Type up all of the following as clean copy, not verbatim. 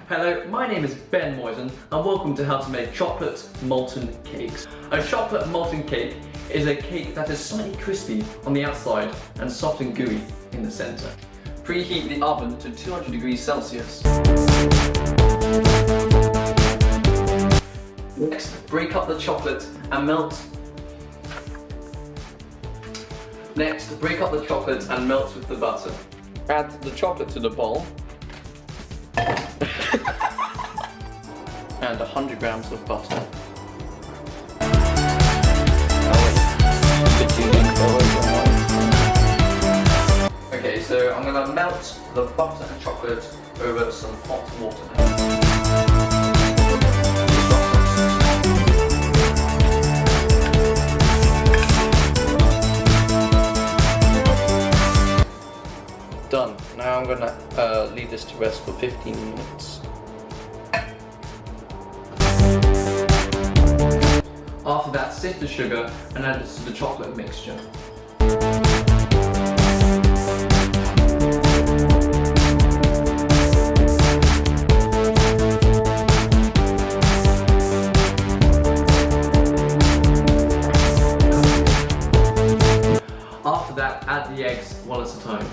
Hello, my name is Ben Moisen and welcome to how to make chocolate molten cakes. A chocolate molten cake is a cake that is slightly crispy on the outside and soft and gooey in the centre. Preheat the oven to 200 degrees Celsius. Next, break up the chocolate and melt. Next, break up the chocolate and melt with the butter. Add the chocolate to the bowl. And 100 grams of butter. Okay, so I'm going to melt the butter and chocolate over some hot water. Done. Now I'm going to leave this to rest for 15 minutes. After that, sift the sugar and add it to the chocolate mixture. After that, add the eggs one at a time.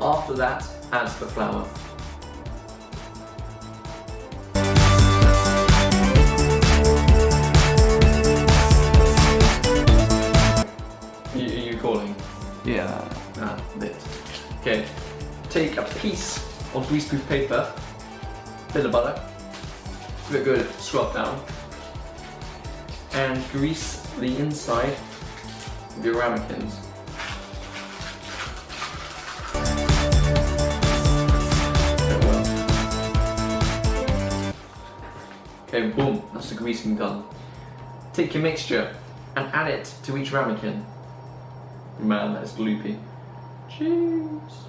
After that, add the flour. Are you calling? Yeah. Bit. Okay, take a piece of greaseproof paper, bit of butter, give it a good scrub down, and grease the inside of your ramekins. Okay, boom, that's the greasing done. Take your mixture and add it to each ramekin. Man, that's gloopy. Cheers!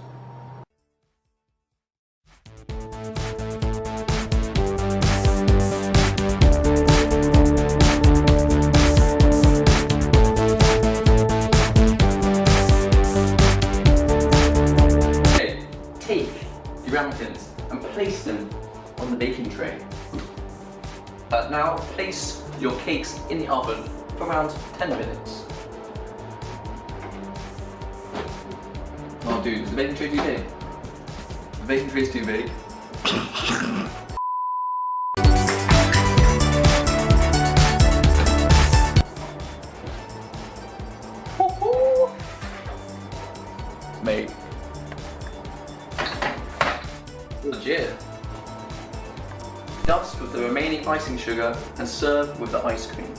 Okay, take your ramekins and place them on the baking tray. Now place your cakes in the oven for around 10 minutes. Oh dude, is the baking tray too big? The baking tray is too big. Mate. Legit. Dust with the remaining icing sugar and serve with the ice cream.